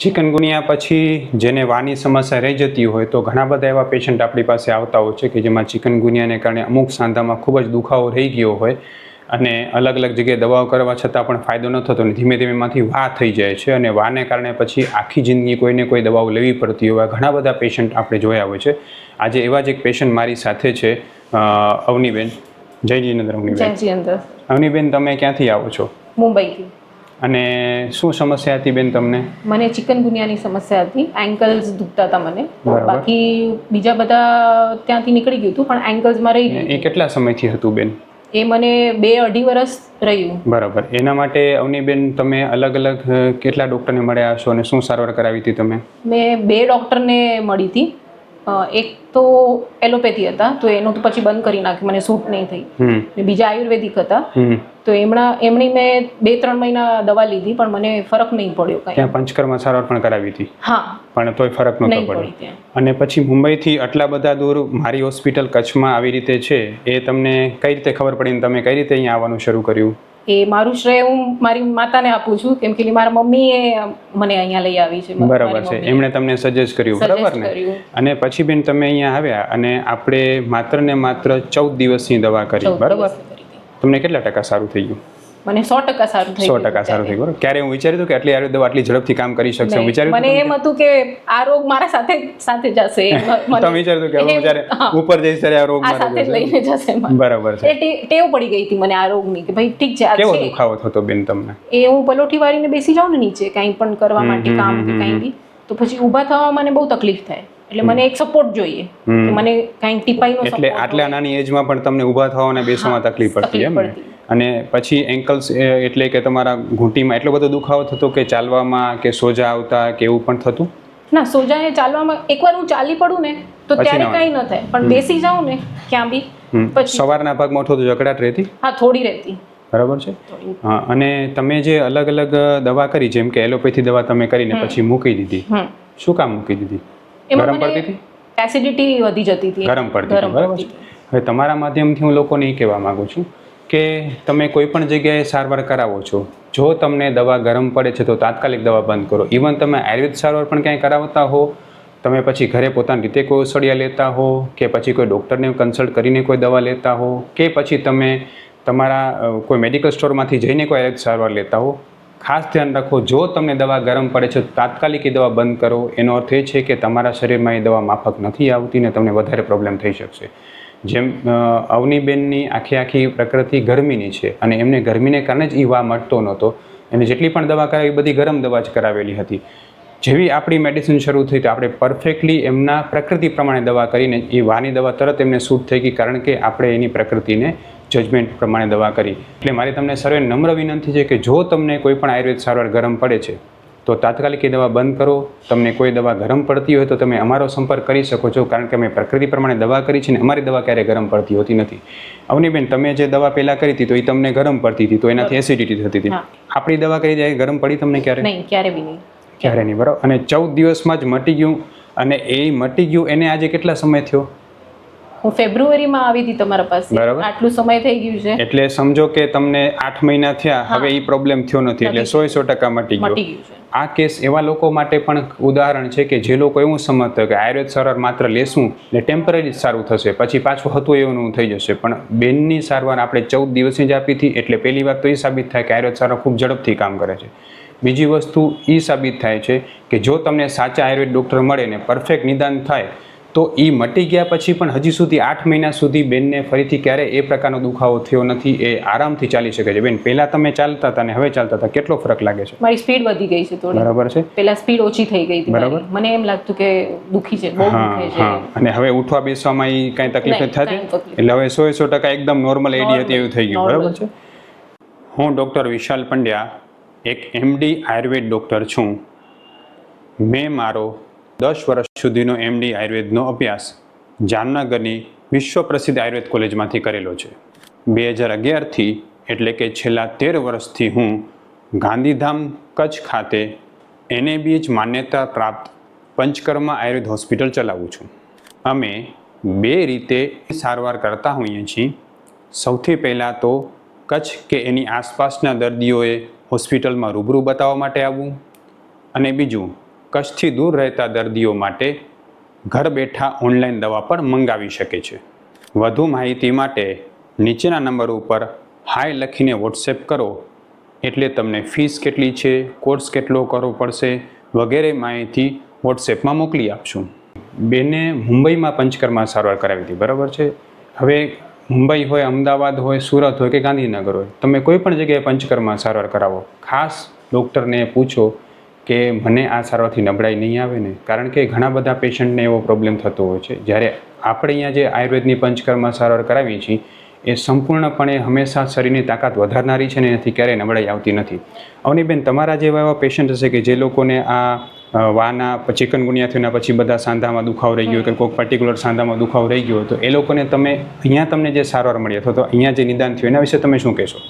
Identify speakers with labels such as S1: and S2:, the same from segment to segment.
S1: Chikungunya પછી જેને વાની સમસ્યા રહી જતી હોય તો ઘણા બધા એવા પેશન્ટ આપણી પાસે આવતા હોય છે કે જેમાં ચિકનગુનિયાને કારણે અમુક સાંધામાં ખૂબ જ દુખાવો રહી ગયો હોય અને અલગ અલગ જગ્યાએ દવાઓ કરવા છતાં પણ ફાયદો ન થતો અને ધીમે ધીમે એમાંથી વા થઈ જાય છે અને વાને કારણે પછી આખી જિંદગી કોઈને કોઈ દવાઓ લેવી પડતી હોય ઘણા બધા પેશન્ટ આપણે જોયા હોય છે. આજે એવા જ એક પેશન્ટ મારી સાથે છે, અવનીબેન. જય જીનેન્દ્ર. અવનીબેન, અવનીબેન તમે ક્યાંથી આવો છો?
S2: મુંબઈથી.
S1: અને શું સમસ્યા હતી બેન તમને?
S2: મને ચિકનગુનિયાની સમસ્યા હતી. એન્કલ્સ દુખતા હતા મને. બાકી બીજા બધા ત્યાંથી નીકળી ગયું હતું પણ એન્કલ્સમાં રહી ગયું.
S1: એ કેટલા સમયથી હતું બેન?
S2: એ મને 2-2.5 વર્ષ રહ્યું.
S1: બરાબર. એના માટે અવનીબેન તમે અલગ અલગ કેટલા ડૉક્ટરને મળ્યા હશો અને શું સારવાર કરાવી હતી તમે?
S2: મેં 2 ડૉક્ટરને મળી હતી. એક તો એલોપેથી હતા તો એનું તો પછી બંધ કરી નાખ્યું, મને સૂટ નહીં થઈ. બીજા આયુર્વેદિક હતા તો એમની મેં 2-3 મહિના દવા લીધી પણ મને ફરક નહીં પડ્યો કાંઈ.
S1: ત્યાં પંચકર્મ સારવાર પણ કરાવી હતી? હા, પણ તોય ફરક નહોતો પડ્યો. અને પછી મુંબઈથી આટલા બધા દૂર મારી હોસ્પિટલ કચ્છમાં આવી રીતે છે, એ તમને કઈ રીતે ખબર પડીને તમે કઈ રીતે અહીંયા આવવાનું શરૂ કર્યું?
S2: એ મારું શ્રેય હું મારી માતાને આપું છું કેમ કે મારા મમ્મીએ મને અહીંયા લઈ આવી છે.
S1: બરાબર છે, એમણે તમને સજેસ્ટ કર્યું, બરાબર ને? અને પછી બેન તમે અહીંયા આવ્યા અને આપણે માત્ર ને માત્ર 14 દિવસની દવા કરી, બરાબર? તમને કેટલા ટકા સારું થઈ ગયું?
S2: મને 100% સારું થઈ ગયું.
S1: 100% સારું થઈ ગયું. ક્યારે હું વિચાર્યું હતું કે આટલી આયુર્વેદ દવા આટલી ઝડપથી કામ કરી શકશે? હું વિચાર્યું
S2: મને એમ હતું કે આ રોગ મારા સાથે જશે.
S1: તમે વિચાર્યું કે હું જ્યારે ઉપર જઈશ ત્યારે આ રોગ મારા
S2: સાથે લઈને જશે.
S1: બરાબર છે.
S2: ટેવ પડી ગઈ હતી મને આ રોગની કે ભાઈ ઠીક છે આ
S1: કેવો દુખાવો થતો બેન તમને?
S2: એ હું પલોઠી વાળીને બેસી જાઉં ને નીચે કંઈ પણ કરવા માટે કામ કે કંઈ બી તો પછી ઊભા થવામાં મને બહુ તકલીફ થાય. એટલે મને એક સપોર્ટ જોઈએ કે મને કંઈ ટીપાઈનો સપોર્ટ.
S1: એટલે આટલા નાની એજમાં પણ તમને ઊભા થવા અને બેસવામાં તકલીફ પડતી એમ? અને પછી એન્કલ્સ એટલે કે તમારા ઘૂંટીમાં એટલો બધો દુખાવો થતો કે ચાલવામાં કે સોજા આવતા કે એવું પણ થતું?
S2: ના, સોજા એ ચાલવામાં એકવાર હું ચાલી પડું ને તો ત્યારે કંઈ ન થાય પણ બેસી જાઉં ને ક્યાં બી પછી
S1: સવારના ભાગમાં ઉઠો તો જકડાટ રહેતી?
S2: હા, થોડી રહેતી.
S1: બરાબર છે. હા, અને તમે જે અલગ અલગ દવા કરી જેમ કે એલોપેથી દવા તમે કરીને પછી મૂકી દીધી, શું કામ મૂકી દીધી? ગરમ પડતી હતી?
S2: એસિડિટી વધી જતી હતી.
S1: ગરમ પડતી હતી, બરાબર છે. હવે તમારા માધ્યમથી હું લોકોને એ કહેવા માંગુ છું કે તમે કોઈ પણ જગ્યાએ સારવાર કરાવો છો, જો તમને દવા ગરમ પડે છે તો તાત્કાલિક દવા બંધ કરો. ઇવન તમે આયુર્વેદ સારવાર પણ ક્યાંય કરાવતા હો, તમે પછી ઘરે પોતાની રીતે કોઈ ઔષધિયા લેતા હો કે પછી કોઈ ડૉક્ટરને કન્સલ્ટ કરીને કોઈ દવા લેતા હો કે પછી તમે તમારા કોઈ મેડિકલ સ્ટોરમાંથી જઈને કોઈ આયુર્વેદ સારવાર લેતા હો, ખાસ ધ્યાન રાખો જો તમને દવા ગરમ પડે છે તો તાત્કાલિક એ દવા બંધ કરો. એનો અર્થ એ છે કે તમારા શરીરમાં એ દવા માફક નથી આવતી ને તમને વધારે પ્રોબ્લેમ થઈ શકશે. જેમ અવનીબેનની આખી પ્રકૃતિ ગરમીની છે અને એમને ગરમીને કારણે જ એ વા મળતો નહોતો. એને જેટલી પણ દવા કરાવી બધી ગરમ દવા જ કરાવેલી હતી. જેવી આપણી મેડિસિન શરૂ થઈ તો આપણે પરફેક્ટલી એમના પ્રકૃતિ પ્રમાણે દવા કરીને એ વાની દવા તરત એમને સૂટ થઈ ગઈ કારણ કે આપણે એની પ્રકૃતિને જજમેન્ટ પ્રમાણે દવા કરી. એટલે મારી તમને સર્વે નમ્ર વિનંતી છે કે જો તમને કોઈ પણ આયુર્વેદ સારવાર ગરમ પડે છે તો તાત્કાલિક એ દવા બંધ કરો. તમને કોઈ દવા ગરમ પડતી હોય તો તમે અમારો સંપર્ક કરી શકો છો કારણ કે અમે પ્રકૃતિ પ્રમાણે દવા કરી છે ને અમારી દવા ક્યારેય ગરમ પડતી હોતી નથી. અવનીબેન, તમે જે દવા પહેલાં કરી હતી તો એ તમને ગરમ પડતી હતી તો એનાથી એસિડિટી થતી હતી. આપણી દવા કરી જાય ગરમ પડી તમને ક્યારે?
S2: નહીં, ક્યારે બી નહીં.
S1: ક્યારે નહીં, બરાબર. અને 14 દિવસમાં જ મટી ગયું. અને એ મટી ગયું એને આજે કેટલા સમય થયો?
S2: હું ફેબ્રુઆરીમાં આવી હતી તમારા પાસે.
S1: બરાબર.
S2: આટલું સમય થઈ ગયું છે.
S1: એટલે સમજો કે તમને 8 મહિના થયા, હવે એ પ્રોબ્લેમ થયો નથી એટલે 100% મટી ગયો. આ કેસ એવા લોકો માટે પણ ઉદાહરણ છે કે જે લોકો એવું સમજતા કે આયુર્વેદ સારવાર માત્ર લેશું ને ટેમ્પરરી સારું થશે પછી પાછું હતું એવું થઈ જશે, પણ બેનની સારવાર આપણે 14 દિવસની જ આપી હતી. એટલે પહેલી વાત તો એ સાબિત થાય કે આયુર્વેદ સારવાર ખૂબ ઝડપથી કામ કરે છે. બીજી વસ્તુ એ સાબિત થાય છે કે જો તમને સાચા આયુર્વેદ ડૉક્ટર મળે ને પરફેક્ટ નિદાન થાય તો એ મટી ગયા પછી પણ હજી સુધી 8 મહિના સુધી બેનને ફરીથી ક્યારેય એ પ્રકારનો દુખાવો થયો નથી. એ આરામથી ચાલી શકે છે. બેન, પહેલાં તમે ચાલતા હતા ને હવે ચાલતા હતા, કેટલો ફરક લાગે છે?
S2: મારી સ્પીડ વધી ગઈ છે થોડી.
S1: બરાબર છે.
S2: પહેલા સ્પીડ ઓછી થઈ ગઈ હતી. બરાબર. મને એમ લાગતું કે દુખી છે, બહુ દુખે છે.
S1: અને હવે ઉઠવા બેસવામાં એ કાંઈ તકલીફ નથી થતી? એટલે હવે 100% એકદમ નોર્મલ એડી હતી એવું થઈ ગયું, બરાબર છે. હું ડૉક્ટર વિશાલ પંડ્યા એક MD આયુર્વેદ ડૉક્ટર છું. મેં મારો 10 વર્ષ સુધીનો MD આયુર્વેદનો અભ્યાસ જામનગરની વિશ્વ પ્રસિદ્ધ આયુર્વેદ કોલેજમાંથી કરેલો છે. 2011થી એટલે કે છેલ્લા 13 વર્ષથી હું ગાંધીધામ કચ્છ ખાતે NABH માન્યતા પ્રાપ્ત પંચકર્મ આયુર્વેદ હોસ્પિટલ ચલાવું છું. અમે 2 રીતે સારવાર કરતા હોઈએ છીએ. સૌથી પહેલાં તો કચ્છ કે એની આસપાસના દર્દીઓએ હોસ્પિટલમાં રૂબરૂ બતાવવા માટે આવવું અને બીજું કચ્છથી દૂર રહેતા દર્દીઓ માટે ઘર બેઠા ઓનલાઈન દવા પણ મંગાવી શકે છે. વધુ માહિતી માટે નીચેના નંબર ઉપર હાય લખીને વોટ્સએપ કરો એટલે તમને ફીસ કેટલી છે, કોર્સ કેટલો કરવો પડશે વગેરે માહિતી વોટ્સએપમાં મોકલી આપશું. બેને મુંબઈમાં પંચકર્મા સારવાર કરાવી હતી, બરાબર છે. હવે મુંબઈ હોય, અમદાવાદ હોય, સુરત હોય કે ગાંધીનગર હોય, તમે કોઈ પણ જગ્યાએ પંચકર્મા સારવાર કરાવો, ખાસ ડૉક્ટરને પૂછો કે મને આ સારવારથી નબળાઈ નહીં આવે ને, કારણ કે ઘણા બધા પેશન્ટને એવો પ્રોબ્લેમ થતો હોય છે. જ્યારે આપણે અહીંયા જે આયુર્વેદની પંચકર્મા સારવાર કરાવીએ છીએ એ સંપૂર્ણપણે હંમેશા શરીરની તાકાત વધારનારી છે ને એનાથી ક્યારેય નબળાઈ આવતી નથી. અવનીબેન, તમારા જેવા એવા પેશન્ટ હશે કે જે લોકોને આ વાના ચિકનગુનિયા થયા પછી બધા સાંધામાં દુખાવો રહી ગયો કે કોઈ પર્ટિક્યુલર સાંધામાં દુખાવો રહી ગયો, તો એ લોકોને તમે અહીંયા તમને જે સારવાર મળી અથવા તો અહીંયા જે નિદાન થયું એના વિશે તમે શું કહેશો?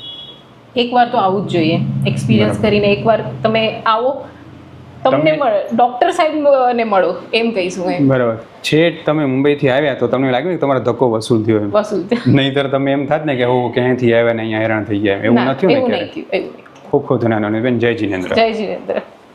S2: એકવાર તો આવવું જ જોઈએ, એક્સપિરિયન્સ કરીને એકવાર તમે આવો, તમને ડૉક્ટર સાહેબને મળો, એમ કહીશું એમ.
S1: બરાબર છે. તમે મુંબઈથી આવ્યા તો તમને લાગ્યું કે તમારો ધક્કો વસૂલ થયો એમ?
S2: વસૂલ.
S1: નહીંતર તમે એમ થાત ને કે હું ક્યાંયથી આવ્યા ને અહીંયા હેરાન થઈ ગયા, એવું નથી ને?
S2: એવું નહીં થયું.
S1: ખૂબ ખૂબ ધન્યવાદ બેન. જય જિનેન્દ્ર.
S2: જય જિનેન્દ્ર.